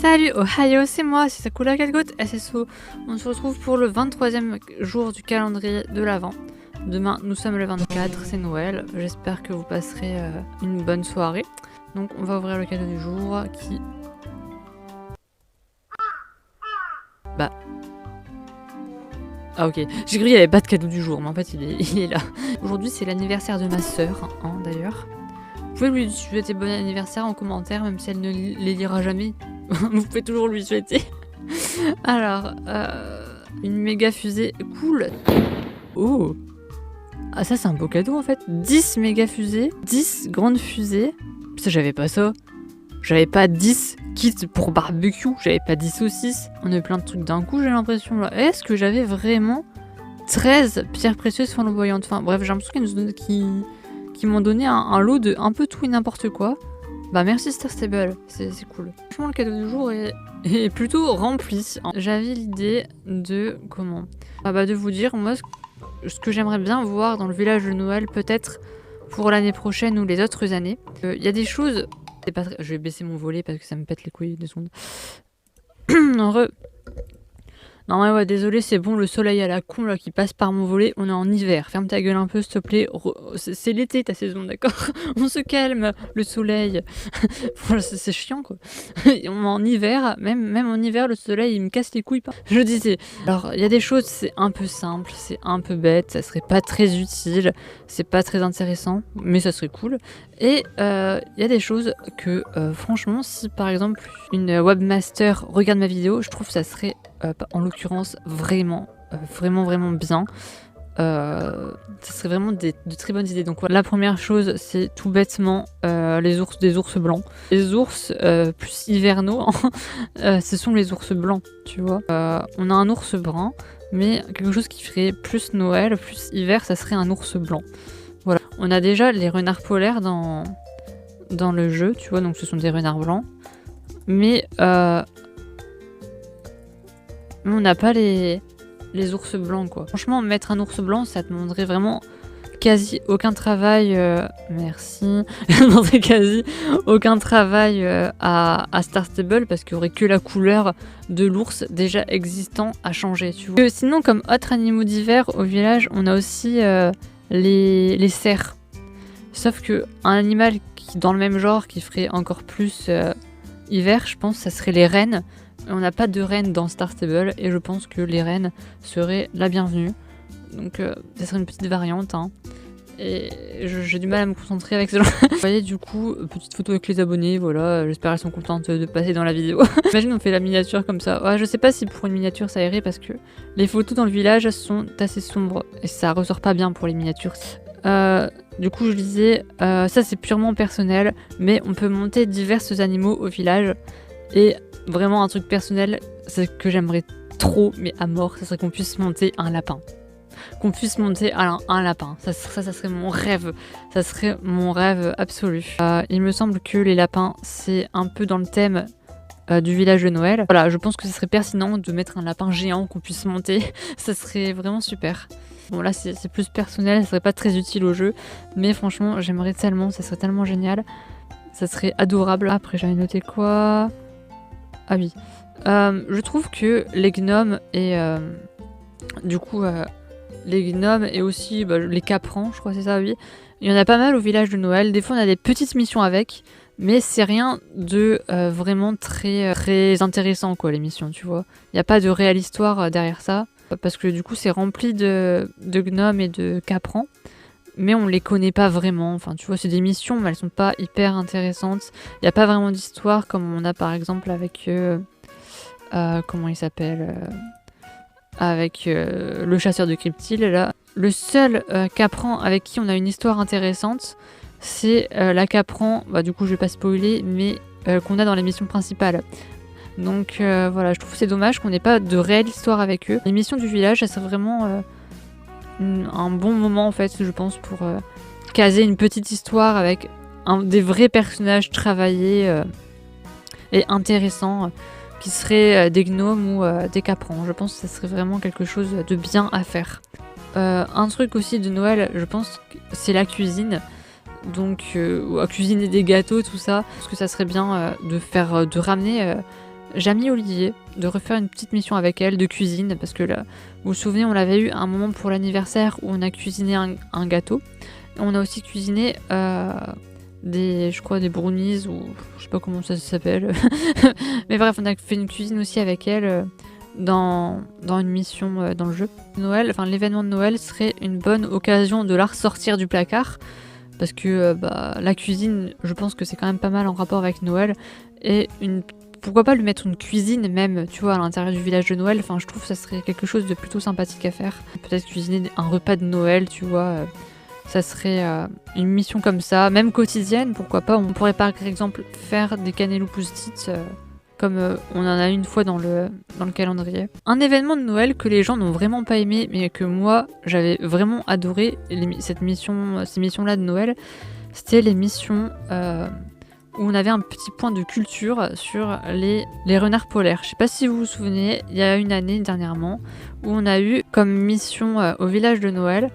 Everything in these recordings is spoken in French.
Salut Ohio, c'est moi, c'est Sakura Galgot SSO. On se retrouve pour le 23e jour du calendrier de l'Avent. Demain, nous sommes le 24, c'est Noël. J'espère que vous passerez une bonne soirée. Donc, on va ouvrir le cadeau du jour qui... Ah ok, j'ai cru qu'il n'y avait pas de cadeau du jour, mais en fait il est là. Aujourd'hui c'est l'anniversaire de ma sœur, d'ailleurs. Vous pouvez lui souhaiter bon anniversaire en commentaire, même si elle ne les lira jamais. Vous pouvez toujours lui souhaiter. Alors, une méga fusée cool. Oh, ah ça c'est un beau cadeau en fait. 10 méga fusées, 10 grandes fusées. Ça j'avais pas ça. J'avais pas 10 kits pour barbecue, j'avais pas 10 saucisses. On a eu plein de trucs d'un coup, j'ai l'impression là. Est-ce que j'avais vraiment 13 pierres précieuses flamboyantes? Enfin bref, j'ai l'impression qu'ils m'ont donné un lot de un peu tout et n'importe quoi. Bah merci Star Stable, c'est cool. Franchement le cadeau du jour est plutôt rempli. J'avais l'idée de comment de vous dire moi ce que j'aimerais bien voir dans le village de Noël peut-être pour l'année prochaine ou les autres années. Il y a des choses... Je vais baisser mon volet parce que ça me pète les couilles 2 secondes. Non mais ouais, désolé, c'est bon, le soleil à la con là qui passe par mon volet, on est en hiver. Ferme ta gueule un peu s'il te plaît. C'est l'été ta saison, d'accord? On se calme, le soleil. C'est chiant quoi. On est en hiver, même en hiver le soleil il me casse les couilles. Je disais. Alors il y a des choses, c'est un peu simple, c'est un peu bête, ça serait pas très utile, c'est pas très intéressant, mais ça serait cool. Et il y a des choses que franchement, si par exemple une webmaster regarde ma vidéo, je trouve que ça serait en l'occurrence vraiment bien. Ça serait vraiment de très bonnes idées. Donc voilà. La première chose, c'est tout bêtement des ours blancs. Les ours plus hivernaux, ce sont les ours blancs, tu vois. On a un ours brun, mais quelque chose qui ferait plus Noël, plus hiver, ça serait un ours blanc. Voilà. On a déjà les renards polaires dans le jeu, tu vois, donc ce sont des renards blancs. Mais on n'a pas les ours blancs, quoi. Franchement, mettre un ours blanc, ça demanderait vraiment quasi aucun travail. Merci. Ça demanderait quasi aucun travail à Star Stable parce qu'il n'y aurait que la couleur de l'ours déjà existant à changer, tu vois. Sinon, comme autres animaux d'hiver, au village, on a aussi les cerfs. Sauf que un animal qui dans le même genre, qui ferait encore plus hiver, je pense, ça serait les rennes. On n'a pas de rennes dans Star Stable et je pense que les rennes seraient la bienvenue. Donc ça serait une petite variante. Et j'ai du mal à me concentrer avec ce genre. Vous voyez du coup, petite photo avec les abonnés, voilà, j'espère qu'elles sont contentes de passer dans la vidéo. Imagine on fait la miniature comme ça. Ouais, je sais pas si pour une miniature ça irait parce que les photos dans le village sont assez sombres et ça ressort pas bien pour les miniatures. Du coup je disais, ça c'est purement personnel, mais on peut monter divers animaux au village. Et vraiment un truc personnel, c'est que j'aimerais trop, mais à mort, ça serait qu'on puisse monter un lapin. Qu'on puisse monter un lapin. Ça serait mon rêve. Ça serait mon rêve absolu. Il me semble que les lapins, c'est un peu dans le thème du village de Noël. Voilà, je pense que ce serait pertinent de mettre un lapin géant qu'on puisse monter. Ça serait vraiment super. Bon là c'est plus personnel, ça serait pas très utile au jeu, mais franchement j'aimerais tellement, ça serait tellement génial, ça serait adorable. Après j'avais noté quoi? Ah oui, je trouve que les gnomes et les gnomes et aussi les caprans, je crois que c'est ça, oui, il y en a pas mal au village de Noël. Des fois on a des petites missions avec, mais c'est rien de vraiment très intéressant quoi les missions, tu vois. Il n'y a pas de réelle histoire derrière ça. Parce que du coup c'est rempli de gnomes et de caprans, mais on les connaît pas vraiment. Enfin tu vois, c'est des missions mais elles sont pas hyper intéressantes. Il n'y a pas vraiment d'histoire comme on a par exemple avec comment il s'appelle avec le chasseur de cryptiles là. Le seul capran avec qui on a une histoire intéressante, c'est la capran, du coup je vais pas spoiler, mais qu'on a dans les missions principales. Donc voilà, je trouve que c'est dommage qu'on n'ait pas de réelle histoire avec eux. Les missions du village, ça serait vraiment un bon moment en fait, je pense, pour caser une petite histoire avec des vrais personnages travaillés et intéressants qui seraient des gnomes ou des caprans. Je pense que ça serait vraiment quelque chose de bien à faire. Un truc aussi de Noël, je pense, c'est la cuisine. Donc cuisiner des gâteaux, tout ça. Parce que ça serait bien de ramener j'ai mis Olivier de refaire une petite mission avec elle de cuisine, parce que là, vous vous souvenez, on l'avait eu à un moment pour l'anniversaire où on a cuisiné un gâteau. On a aussi cuisiné je crois des brownies, ou je sais pas comment ça s'appelle. Mais bref, on a fait une cuisine aussi avec elle dans une mission dans le jeu. Noël, enfin l'événement de Noël serait une bonne occasion de la ressortir du placard, parce que la cuisine, je pense que c'est quand même pas mal en rapport avec Noël, et pourquoi pas lui mettre une cuisine même, tu vois, à l'intérieur du village de Noël. Enfin, je trouve que ça serait quelque chose de plutôt sympathique à faire. Peut-être cuisiner un repas de Noël, tu vois. Ça serait une mission comme ça, même quotidienne, pourquoi pas. On pourrait par exemple faire des cannelous post-it, comme on en a une fois dans le calendrier. Un événement de Noël que les gens n'ont vraiment pas aimé, mais que moi, j'avais vraiment adoré, ces missions-là de Noël, c'était les missions où on avait un petit point de culture sur les renards polaires. Je sais pas si vous vous souvenez, il y a une année dernièrement, où on a eu comme mission au village de Noël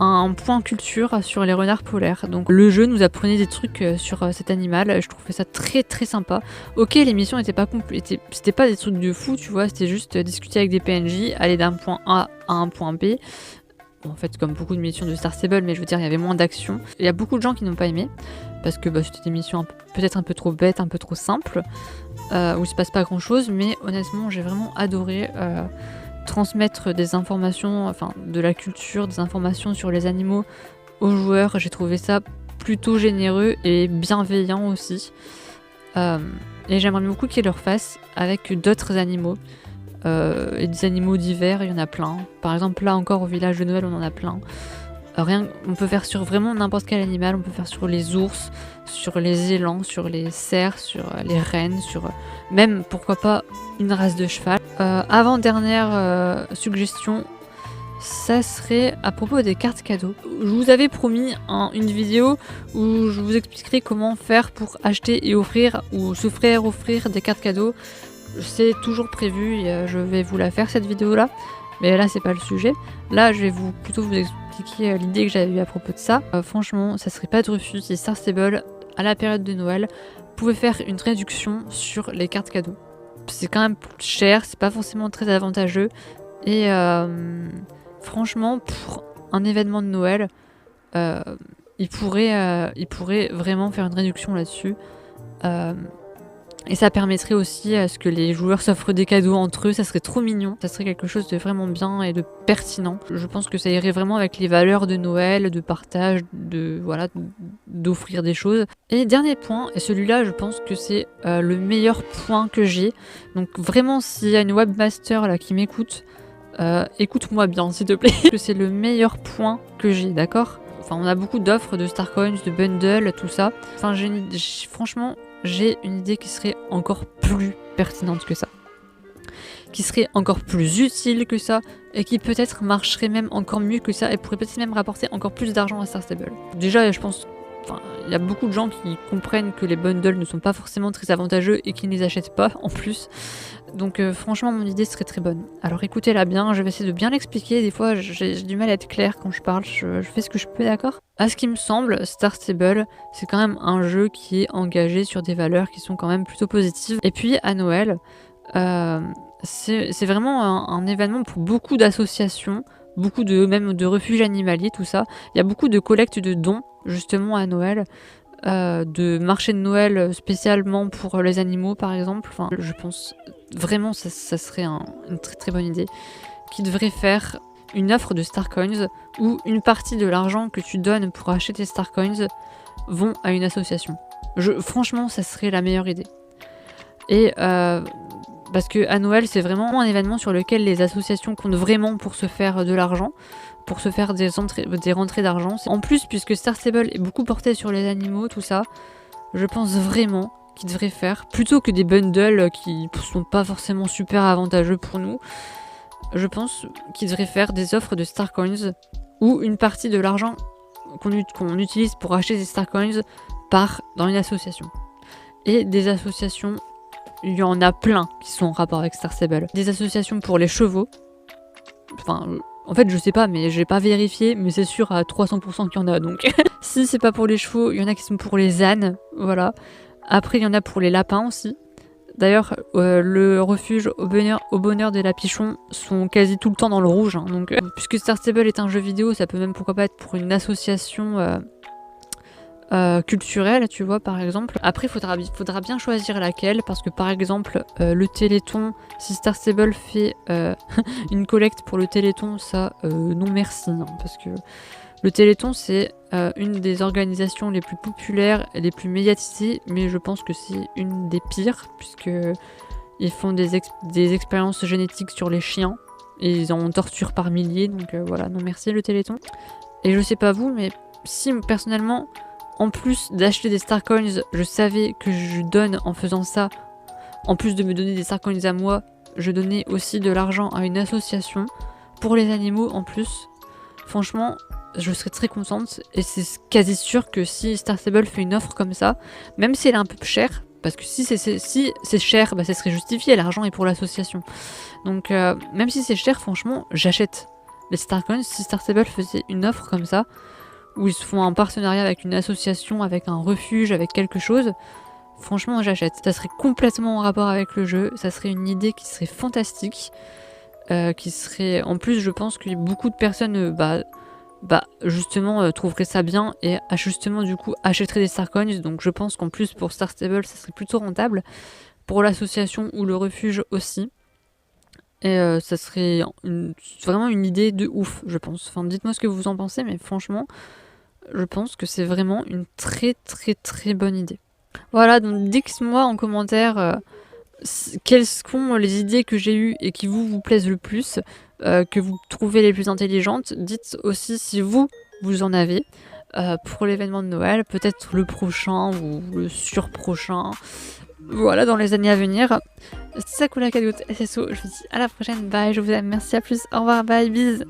un point culture sur les renards polaires. Donc le jeu nous apprenait des trucs sur cet animal, je trouvais ça très très sympa. Ok, les missions n'étaient pas c'était pas des trucs de fou, tu vois, c'était juste discuter avec des PNJ, aller d'un point A à un point B. Bon, en fait, comme beaucoup de missions de Star Stable, mais je veux dire, il y avait moins d'action. Il y a beaucoup de gens qui n'ont pas aimé, parce que c'était des missions peut-être un peu trop bêtes, un peu trop simples, où il se passe pas grand chose, mais honnêtement, j'ai vraiment adoré transmettre des informations, enfin de la culture, des informations sur les animaux aux joueurs. J'ai trouvé ça plutôt généreux et bienveillant aussi. Et j'aimerais beaucoup qu'ils le refassent avec d'autres animaux. Et des animaux divers, il y en a plein. Par exemple, là encore au village de Noël, on en a plein. On peut faire sur vraiment n'importe quel animal. On peut faire sur les ours, sur les élans, sur les cerfs, sur les rennes, sur même, pourquoi pas, une race de cheval. Avant-dernière suggestion, ça serait à propos des cartes cadeaux. Je vous avais promis une vidéo où je vous expliquerai comment faire pour acheter et offrir, ou s'offrir, offrir des cartes cadeaux. C'est toujours prévu, et je vais vous la faire cette vidéo là, mais là c'est pas le sujet. Là je vais plutôt vous expliquer l'idée que j'avais eue à propos de ça. Franchement, ça serait pas de refus si Star Stable, à la période de Noël, pouvait faire une réduction sur les cartes cadeaux. C'est quand même cher, c'est pas forcément très avantageux, et franchement, pour un événement de Noël, il pourrait vraiment faire une réduction là-dessus. Et ça permettrait aussi à ce que les joueurs s'offrent des cadeaux entre eux, ça serait trop mignon. Ça serait quelque chose de vraiment bien et de pertinent. Je pense que ça irait vraiment avec les valeurs de Noël, de partage, d'offrir des choses. Et dernier point, et celui-là je pense que c'est le meilleur point que j'ai. Donc vraiment, s'il y a une webmaster là qui m'écoute, écoute-moi bien s'il te plaît. Que c'est le meilleur point que j'ai, d'accord ? Enfin, on a beaucoup d'offres de Starcoins, de bundles, tout ça. Enfin, franchement, j'ai une idée qui serait encore plus pertinente que ça. Qui serait encore plus utile que ça, et qui peut-être marcherait même encore mieux que ça, et pourrait peut-être même rapporter encore plus d'argent à Star Stable. Déjà, je pense, il y a beaucoup de gens qui comprennent que les bundles ne sont pas forcément très avantageux et qui ne les achètent pas en plus. Donc franchement, mon idée serait très bonne. Alors écoutez-la bien, je vais essayer de bien l'expliquer. Des fois, j'ai du mal à être claire quand je parle, je fais ce que je peux, d'accord ? À ce qui me semble, Star Stable, c'est quand même un jeu qui est engagé sur des valeurs qui sont quand même plutôt positives. Et puis à Noël, c'est vraiment un événement pour beaucoup d'associations, même de refuges animaliers, tout ça. Il y a beaucoup de collectes de dons, justement, à Noël. De marché de Noël spécialement pour les animaux par exemple. Enfin, je pense vraiment ça serait une très très bonne idée, qui devrait faire une offre de Starcoins où une partie de l'argent que tu donnes pour acheter tes Starcoins vont à une association. Franchement, ça serait la meilleure idée. Et parce que à Noël, c'est vraiment un événement sur lequel les associations comptent vraiment pour se faire de l'argent, pour se faire des rentrées d'argent. En plus, puisque Star Stable est beaucoup porté sur les animaux, tout ça, je pense vraiment qu'ils devraient faire, plutôt que des bundles qui sont pas forcément super avantageux pour nous, je pense qu'ils devraient faire des offres de Starcoins où une partie de l'argent qu'on utilise pour acheter des Starcoins part dans une association. Et des associations, il y en a plein qui sont en rapport avec Star Stable. Des associations pour les chevaux. Enfin, en fait, je sais pas, mais j'ai pas vérifié, mais c'est sûr à 300% qu'il y en a, donc. Si c'est pas pour les chevaux, il y en a qui sont pour les ânes, voilà. Après, il y en a pour les lapins aussi. D'ailleurs, le refuge au bonheur des Lapichons sont quasi tout le temps dans le rouge. Hein, donc, puisque Star Stable est un jeu vidéo, ça peut même pourquoi pas être pour une association culturelle, tu vois, par exemple. Après, faudra bien choisir laquelle, parce que par exemple, le Téléthon, si Star Stable fait une collecte pour le Téléthon, ça, non merci, hein, parce que le Téléthon, c'est une des organisations les plus populaires et les plus médiatisées, mais je pense que c'est une des pires, puisque ils font des expériences génétiques sur les chiens, et ils en torturent par milliers, donc voilà, non merci le Téléthon. Et je sais pas vous, mais si personnellement, en plus d'acheter des Star Coins, je savais que je donne en faisant ça, en plus de me donner des Star Coins à moi, je donnais aussi de l'argent à une association pour les animaux en plus. Franchement, je serais très contente et c'est quasi sûr que si Star Stable fait une offre comme ça, même si elle est un peu chère, parce que si c'est cher, bah ça serait justifié, l'argent est pour l'association. Donc même si c'est cher, franchement, j'achète les Star Coins. Si Star Stable faisait une offre comme ça, où ils se font un partenariat avec une association, avec un refuge, avec quelque chose, franchement j'achète. Ça serait complètement en rapport avec le jeu, ça serait une idée qui serait fantastique, qui serait... En plus je pense que beaucoup de personnes justement trouveraient ça bien et justement du coup achèteraient des Star Coins, donc je pense qu'en plus pour Star Stable ça serait plutôt rentable, pour l'association ou le refuge aussi. Et ça serait vraiment une idée de ouf, je pense. Enfin, dites-moi ce que vous en pensez, mais franchement, je pense que c'est vraiment une très très très bonne idée. Voilà, donc dites-moi en commentaire quelles sont les idées que j'ai eues et qui vous plaisent le plus, que vous trouvez les plus intelligentes. Dites aussi si vous en avez pour l'événement de Noël, peut-être le prochain ou le surprochain. Voilà, dans les années à venir. C'est Sakura Kadout SSO, je vous dis à la prochaine, bye, je vous aime, merci, à plus, au revoir, bye, bis.